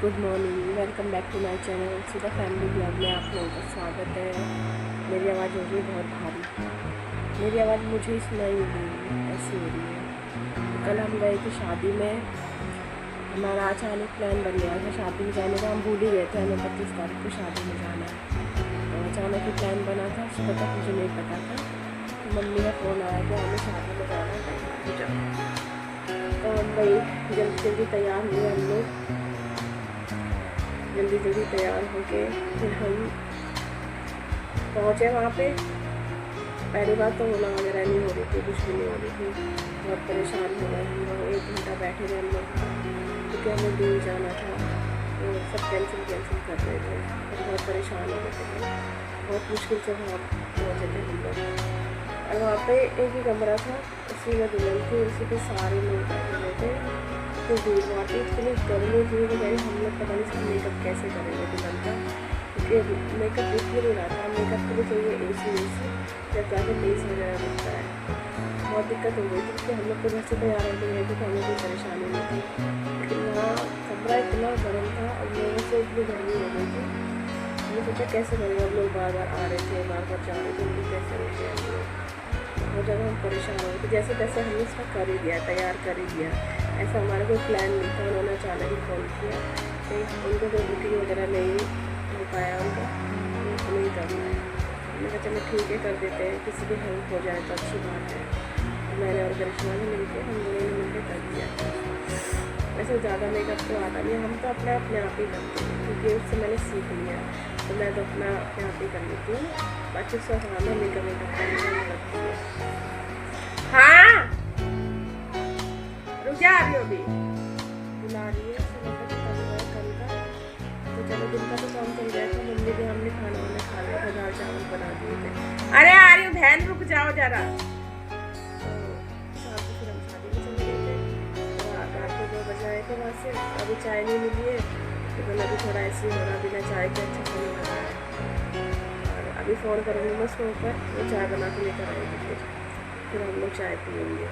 Good morning, welcome back to my channel Sudha family blog में आप लोगों का स्वागत है। मेरी आवाज़ हो रही है बहुत भारी, मेरी आवाज़ मुझे ही सुनाई नहीं दे रही है, ऐसी हो रही है। तो कल हम गए थे शादी में, हमारा अचानक प्लान बन गया था शादी में जाने का। हम भूल ही गए थे हमें 25 तारीख को शादी में जाना है। तो अचानक ही प्लान बना था, सुबह तक मुझे नहीं पता था। तो मम्मी का फ़ोन आया कि हमें शादी में जाना है। तो हम भाई जल्दी जल्दी तैयार हुए, हम लोग जल्दी जल्दी तैयार होके फिर हम पहुँचे वहाँ पे। पहली बार तो ओला वगैरह नहीं हो रही थी, कुछ भी नहीं हो रही थी, बहुत परेशान हो गए हम लोग। 1 घंटा बैठे रहे हम लोग क्योंकि हमें दूर जाना था, तो सब कैंसिल कर रहे थे। तो बहुत परेशान हो गए थे, बहुत मुश्किल से वहाँ पहुँचे थे हम लोग। और वहाँ पे एक ही कमरा था, उसी में दुल्हन थी, उसी पे सारे लोग बैठे हुए थे। तो भीड़ वहाँ पे इतनी गर्मी थी तो कहीं हम लोग पता नहीं इसका मेकअप कैसे करेंगे दुल्हन का, क्योंकि मेकअप दिख ही नहीं रहा था। मेकअप के लिए चाहिए AC जब जाके फेस वगैरह दिखता है। बहुत दिक्कत हो गई थी क्योंकि हम लोग को घर से तैयार होते गए थे तो हमें कोई परेशानी नहीं थी, लेकिन वहाँ कमरा इतना गर्म था और लोगों से इतनी गर्मी हो गई थी। हमने सोचा कैसे करेंगे, हम लोग बार बार आ रहे थे, बार बार जा रहे थे, उनको कैसे रोके हम लोग। बहुत ज़्यादा हम परेशान हो गए थे। जैसे तैसे हमने इसका कर ही दिया, तैयार कर ही दिया। ऐसा हमारा कोई प्लान नहीं था, उन्होंने अचानक ही फ़ोन किया। तो उनको कोई बुकिंग वगैरह नहीं हो पाया उनका, तो हमें ही करना है। हमने कहा चलो ठीक है कर देते हैं, किसी की हेल्प हो जाए तो अच्छी बात है। तो मैंने और करिश्मा ने मिलकर हम दोनों ने मिलकर कर दिया। वैसे ज़्यादा मेकअप तो आता नहीं, हम तो अपने आप ही करते हैं क्योंकि उससे मैंने सीख लिया। तो मैं तो अपना अपने आप ही कर लेती हूँ, बाकी उसका काम है मेकअप करती है। हाँ रुक जा, अभी अभी बुला रही है, कल का। तो चलो दिन का तो काम चल गया था, मम्मी भी हमने खाना वाना खा लिया था, दाल चावल बना दिए थे। अरे आ रही हूँ बहन, रुक जाओ जरा। शाम को फिर हम शादी में चले गए थे, रात को 2 बजे आए थे वहाँ से। अभी चाय नहीं मिली है तो मैंने अभी थोड़ा ऐसे ही हो रहा, बिना चाय के अच्छा नहीं लगा है। और अभी फ़ोन करूँगी मैं उसको ऊपर, वो चाय बना के लेकर आएगी, फिर हम लोग चाय पिएंगे।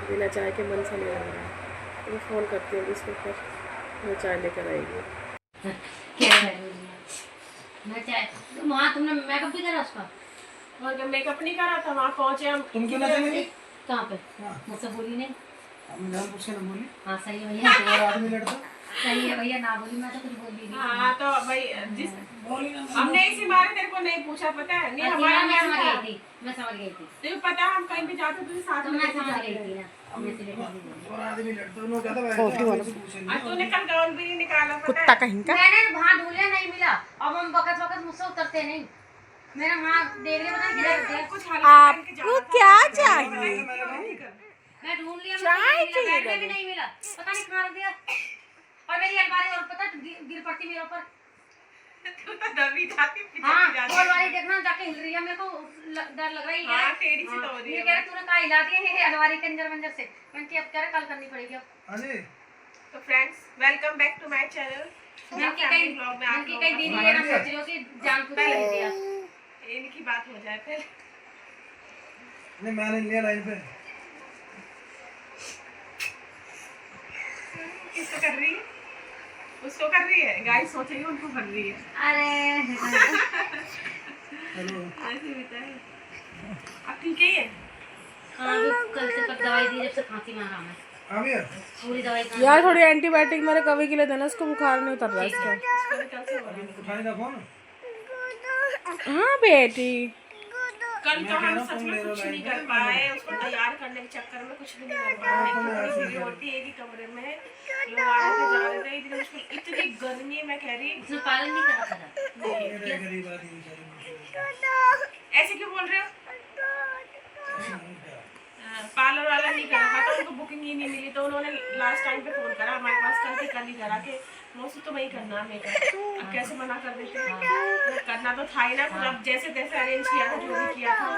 बिना चाय के मन से नहीं लग रहा है, तो फ़ोन करती हूँ इसको, फिर वो चाय लेकर आएगी। तुमने मेकअप भी करा उसका? और जब मेकअप नहीं करा था वहाँ पहुँचे हम। तुम क्यों ना चले? कहाँ पे? मुझसे बोली नहीं। जान पूछ के ना बोली। हाँ सही है भैया। तुम्हारा आदमी लड़ता। सही है भैया, ना बोली मैं तो कुछ बोली नहीं। हाँ तो भाई जिस बोली ना। हमने इसी बारे तेरे को नहीं पूछा, पता है नहीं हमारा मैं प्लान समझ था। गई थी, मैं समझ गई थी। तुझे पता है हम कहीं भी जाते तो साथ तो में मैं लेके समझ जाते गई हैं। थी ना। हमने से लेकर नहीं बोली। तुम्हारा आदमी लड़ता है, उन्होंने कहा था वैसे पूछेंगे। और तूने कल गाउन भी नहीं निकाला, पता कुत्ता है? कहीं का। मैंने वहाँ ढूंढा नहीं मिला, अब हम वक्त मुझसे उतरते नहीं। मैंने वहाँ देख लिया, पता नहीं किधर होते। कुछ हल्का पहन के आपको जाना था। क्या चाहिए? मैं ढूंढ लिया, चाय मुझे चाहिए बैग में भी नहीं मिला, पता नहीं कहाँ रख दिया। और मेरी अलमारी और पता गिर पड़ती मेरे ऊपर। तू तो दबी जाती, पीछे हाँ, जाती। और वाली देखना जाके हिल रही है, मेरे को डर लग रहा है। हाँ, टेढ़ी सी तो हो रही है। ये कह रहे तूने कहा हिला दिया है अलमारी के अंदर मंजर से। मैंने कहा अब कह रहे कल करनी पड़ेगी अब। अरे तो friends welcome back to my channel. कई दीदी ये ना सोच रही हो कि जान कुछ नहीं दिया। इनकी बात हो जाए पहले। नहीं मैंने लिया लाइन पे। किसको कर रही है? उसको कर रही है, गाइस सोचेंगे उनको कर रही है। अरे हेलो ऐसे बताए अब ठीक है ये। हाँ कल से पर दवाई दी, जब से खांसी में आराम है। आ गया। पूरी दवाई यार थोड़ी एंटीबायोटिक मेरे कभी के लिए देना, उसको बुखार नहीं उतर रहा है इसका। अभी उठाने का फोन। हाँ बेटी, कल तो हम सच में कुछ नहीं कर पाए, उसको तैयार करने के चक्कर में कुछ भी नहीं कर पाए। वीडियो होती एक ही कमरे में लोग आ के जा रहे थे, इतनी मुश्किल, इतनी गर्मी मैं कह रही उसने पालन नहीं करा था। मेरे गरीब आदमी बेचारे। ऐसे क्यों बोल रहे हो? पार्लर वाला नहीं करा था तो उनको बुकिंग ही नहीं मिली, तो उन्होंने लास्ट टाइम पे फोन करा हमारे पास, कल ही करा कि मौसम तो वही करना है मेकअप। अब कैसे मना कर देते हैं, करना तो था ही ना। फिर अब जैसे तैसे अरेंज किया था, जो भी किया था।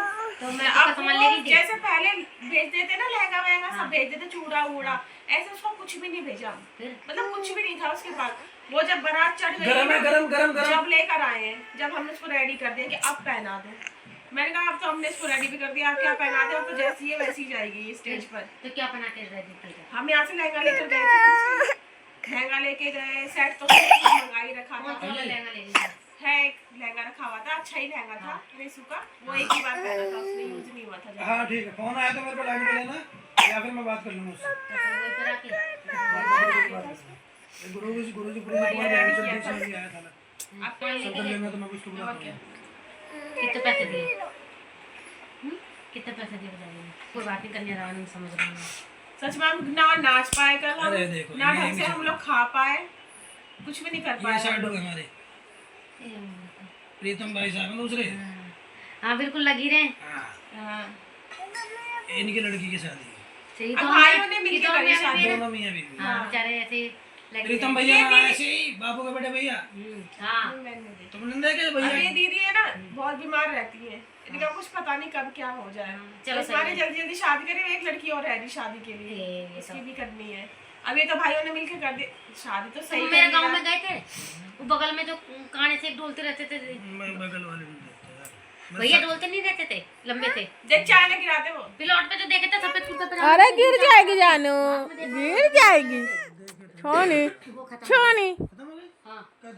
तो मैं अब सामान लेके दी। जैसे पहले भेज देते ना लहंगा वहंगा सब भेज देते, चूड़ा वूड़ा, ऐसे उसको कुछ भी नहीं भेजा, मतलब कुछ भी नहीं था उसके पास। वो जब बारात चढ़ गई गरम है, गरम गरम गरम। जब लेकर आए हैं, जब हमने उसको रेडी कर दिया कि अब पहना दो, मैंने कहा अब तो हमने इसको रेडी भी कर दिया, आप क्या पहना दे, अब तो जैसी है वैसी जाएगी स्टेज पर। तो क्या पहना के रेडी किया? हम यहाँ से लहंगा लेकर गए थे, लहंगा लेके गए, सेट तो मंगा ही रखा कौन सा था, वाला लहंगा ले लिया? है एक लहंगा रखा हुआ था, अच्छा ही लहंगा था रेसू का, वो एक ही बार पहना था, उसने यूज नहीं हुआ था ज्यादा। हाँ ठीक है, फोन आया तो मेरे को लाइन पे लेना या फिर मैं बात कर लूँगा उससे। तो फिर वही पर आके गुरु जी पूरी बात जल्दी से नहीं आया था ना, आप तो सब लेना तो मैं उसको बुला क्या कितने पैसे दिए? कितने पैसे दिए बताइए? कोई बात नहीं करने रहा, नहीं समझ रही हूँ। सच में हम ना नाच पाए कल हम, अरे देखो, ना ये ढंग से हम लोग खा पाए, कुछ भी नहीं कर ये पाए। शर्ट हमारे प्रीतम भाई साहब हैं दूसरे। हाँ बिल्कुल लगी रहे। हाँ। इनकी लड़की की शादी सही अब तो भाइयों ने मिलके करी तो शादी। दोनों मियाँ बीवी। हाँ बेचारे ऐसे ही लगे प्रीतम रहे। भैया ना ऐसे ही बाबू के बेटे भैया, हाँ तुमने देखे अब ये भैया? दीदी है ना बहुत बीमार रहती है, इनका कुछ पता नहीं कब क्या हो जाए। चलो इस बार जल्दी जल्दी शादी करें, एक लड़की और है शादी के लिए, ये उसकी भी करनी है। अब ये तो भाइयों ने मिलके कर दी शादी, तो सही तुम कर मेरे दिया। गांव में गए थे, वो बगल में जो काने से डोलते रहते थे, मैं बगल वाले में देखता यार। भैया डोलते नहीं रहते थे, लंबे थे। देख चाय ना गिराते वो। प्लॉट पे जो देखे थे सफेद कुर्ता पहना अरे गिर जाएगी जानू, गिर जाएगी। छोनी वो खत्म। छोनी खत्म हो गई? हाँ कद?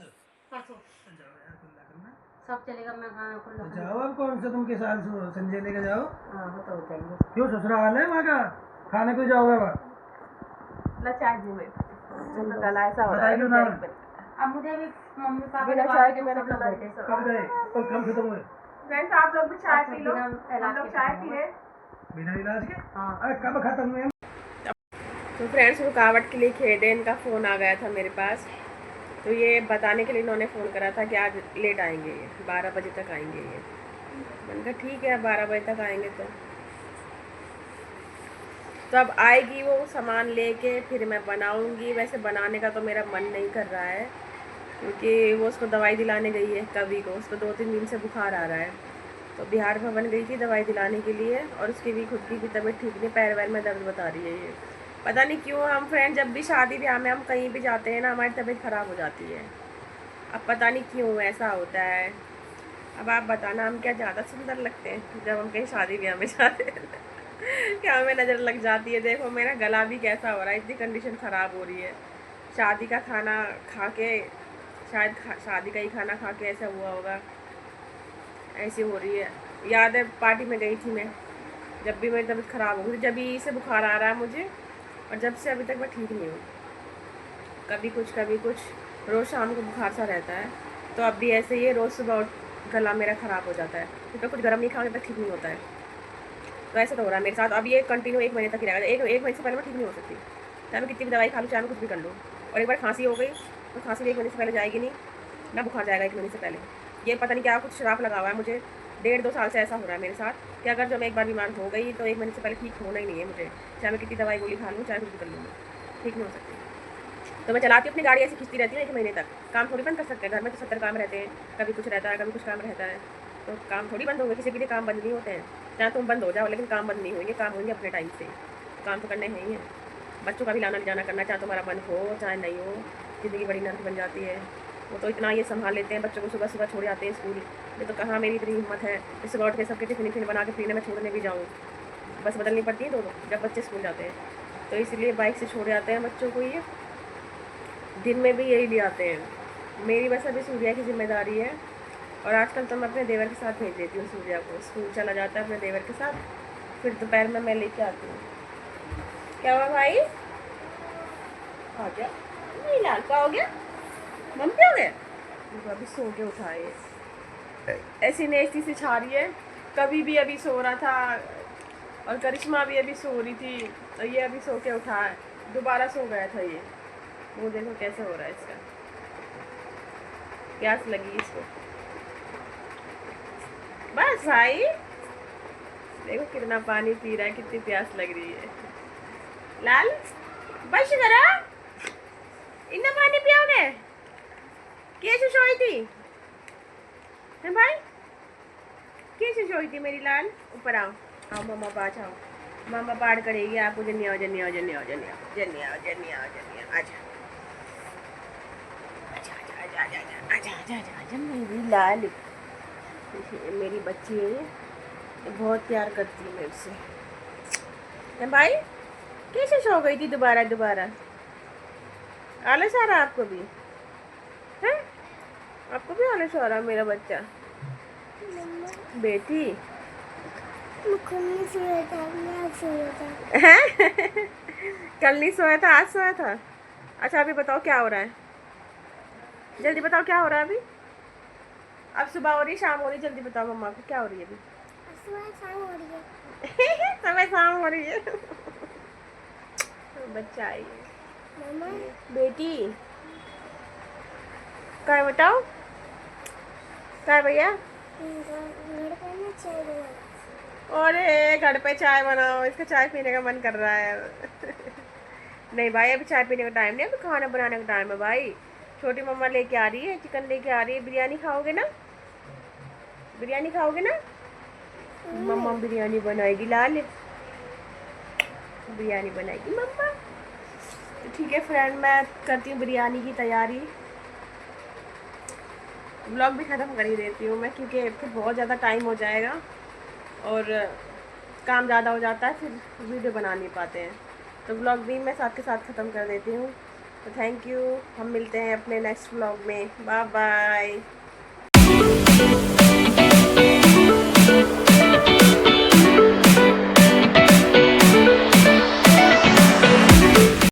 परसों जाओ यार, कुल्ला करना। सब चलेगा। मैं हाँ खुला तो जाओ अब, कौन सा तुम के साल संजय लेके जाओ। हाँ वो तो हो जाएंगे। क्यों ससुराल है वहाँ का, खाने को जाओगे वहाँ? ला चाय भी में चलो गला ऐसा हो रहा बताइए है ना। अब मुझे भी मम्मी पापा बिना ने चाय बात के की, मेरा सब लोग गला बैठे। कब गए? कल कम खत्म हुए? फ्रेंड्स आप लोग भी चाय पी लो, बिना हम इलाज लोग के चाय खत्म पी हुआ। रहे। बिना इलाज के? हाँ अरे कब खत्म हुए? तो फ्रेंड्स रुकावट के लिए खेदे, इनका फ़ोन आ गया था मेरे पास, तो ये बताने के लिए इन्होंने फ़ोन करा था कि आज लेट आएंगे, ये 12 बजे तक आएंगे ये। मैंने कहा ठीक है 12 बजे तक आएंगे तो अब आएगी वो सामान लेके, फिर मैं बनाऊंगी। वैसे बनाने का तो मेरा मन नहीं कर रहा है, क्योंकि वो उसको दवाई दिलाने गई है कवि को, उसको 2-3 दिन से बुखार आ रहा है, तो बिहार भवन गई थी दवाई दिलाने के लिए, और उसकी भी खुद की भी तबीयत ठीक नहीं, पैर वैर में दर्द बता रही है ये। पता नहीं क्यों हम फ्रेंड जब भी शादी ब्याह में हम कहीं भी जाते हैं ना, हमारी तबीयत ख़राब हो जाती है। अब पता नहीं क्यों ऐसा होता है। अब आप बताना हम क्या ज़्यादा सुंदर लगते हैं जब हम कहीं शादी ब्याह में जाते हैं? क्या हमें नज़र लग जाती है? देखो मेरा गला भी कैसा हो रहा है, इतनी कंडीशन ख़राब हो रही है। शादी का खाना खा के, शायद शादी का ही खाना खा के ऐसा हुआ होगा, ऐसी हो रही है। याद है पार्टी में गई थी मैं, जब भी मेरी तबीयत ख़राब हो गई, जब भी से बुखार आ रहा है मुझे, और जब से अभी तक मैं ठीक नहीं हूँ। कभी कुछ रोज़ शाम को बुखार सा रहता है, तो अब भी ऐसे ही है, रोज़ सुबह गला मेरा ख़राब हो जाता है, क्योंकि कुछ गर्म नहीं खाने तक ठीक नहीं होता है। तो ऐसा तो हो रहा है मेरे साथ। अब ये कंटिन्यू 1 महीने तक ही रहेगा। एक महीने से पहले मैं ठीक नहीं हो सकती, चाहे मैं कितनी भी दवाई खा लूँ, चाहे मैं कुछ भी कर लूँ। और एक बार खांसी हो गई तो खांसी भी 1 महीने से पहले जाएगी नहीं, ना बुखार जाएगा 1 महीने से पहले। ये पता नहीं क्या कुछ श्राप लगा हुआ है मुझे, 1.5-2 साल से ऐसा हो रहा है मेरे साथ कि अगर जब मैं एक बार बीमार हो गई तो 1 महीने से पहले ठीक होना ही नहीं है मुझे, चाहे मैं कितनी दवाई गोली खा लूँ, चाहे कुछ भी कर लूँ, ठीक नहीं हो सकती। तो मैं चलाती हूँ अपनी गाड़ी, ऐसी खींचती रहती हूँ 1 महीने तक। काम थोड़ी बंद कर सकते हैं, घर में तो 70 काम रहते हैं, कभी कुछ रहता है, कभी कुछ काम रहता है, तो काम थोड़ी बंद होंगे, किसी के लिए काम बंद नहीं होते हैं। चाहे तुम बंद हो जाओ, लेकिन काम बंद नहीं होंगे, काम होंगे अपने टाइम से, काम तो करने हैं ही हैं। बच्चों का भी लाना ले जाना करना, चाहे तुम्हारा मन हो चाहे नहीं हो, ज़िंदगी बड़ी नर्क बन जाती है। वो तो इतना ये संभाल लेते हैं, बच्चों को सुबह सुबह छोड़ जाते हैं स्कूल। ये तो कहाँ मेरी इतनी हिम्मत है कि सुबह उठ के सबके टिफिन बना के फ्री में छोड़ने भी जाऊँ। बस बदलनी पड़ती है दोनों जब बच्चे स्कूल जाते हैं, तो इसलिए बाइक से छोड़ जाते हैं बच्चों को। ये दिन में भी यही ले आते हैं। मेरी बस अभी सूर्या की जिम्मेदारी है, और आजकल तो मैं अपने देवर के साथ भेज देती हूँ सूर्या को, स्कूल चला जाता है अपने देवर के साथ, फिर दोपहर में मैं लेके आती हूँ। क्या हुआ भाई? आ गया नहीं लाल का हो गया, मम पे हो गया, अभी सो के उठाए, ऐसी नेस्ती से छा रही है। कभी भी अभी सो रहा था, और करिश्मा भी अभी सो रही थी, तो ये अभी सो के उठा है, दोबारा सो गया था ये। वो देखो कैसे हो रहा है इसका, प्यास लगी इसको। बस भाई देखो कितना पानी पी रहा है, कितनी प्यास लग रही है। लाल बस करो, इतना पानी पियोगे? कैसे सोई थी है भाई, कैसे सोई थी मेरी लाल? ऊपर आओ, आओ मामा पास आओ, मामा पार करेगी आपको। जन्नी आओ, जन्नी आओ, जन्नी आओ, जन्नी आओ, जन्नी आओ, जन्नी आओ, जन्नी आओ, आजा आजा आजा आजा आजा आजा आजा आजा आजा मेरी लाल, मेरी बच्ची है ये, बहुत प्यार करती है मेरे से। है भाई कैसे सो गई थी दोबारा? आलस आ रहा है आपको भी है? आपको भी आलस आ रहा है मेरा बच्चा? बेटी कल नहीं सोया था, आज सोया था। अच्छा अभी बताओ क्या हो रहा है, जल्दी बताओ क्या हो रहा है अभी। अब सुबह हो रही, शाम हो रही, जल्दी बताओ मम्मा को क्या हो रही है अभी। सुबह शाम हो रही है। बच्चा आई है। बेटी क्या है बताओ, क्या है भैया? अरे घर पे चाय बनाओ, इसका चाय पीने का मन कर रहा है। नहीं भाई अभी चाय पीने का टाइम नहीं, अभी खाना बनाने का टाइम है भाई। छोटी मम्मा लेके आ रही है, चिकन लेके आ रही है। बिरयानी खाओगे ना? बिरयानी खाओगे ना? मम्मा बिरयानी बनाएगी, लाल बिरयानी बनाएगी मम्मा। तो ठीक है फ्रेंड, मैं करती हूँ बिरयानी की तैयारी। व्लॉग भी ख़त्म कर ही देती हूँ मैं, क्योंकि फिर बहुत ज़्यादा टाइम हो जाएगा और काम ज़्यादा हो जाता है, फिर वीडियो बना नहीं पाते हैं। तो व्लॉग भी मैं साथ के साथ ख़त्म कर देती हूँ। तो थैंक यू, हम मिलते हैं अपने नेक्स्ट व्लॉग में। Bye bye.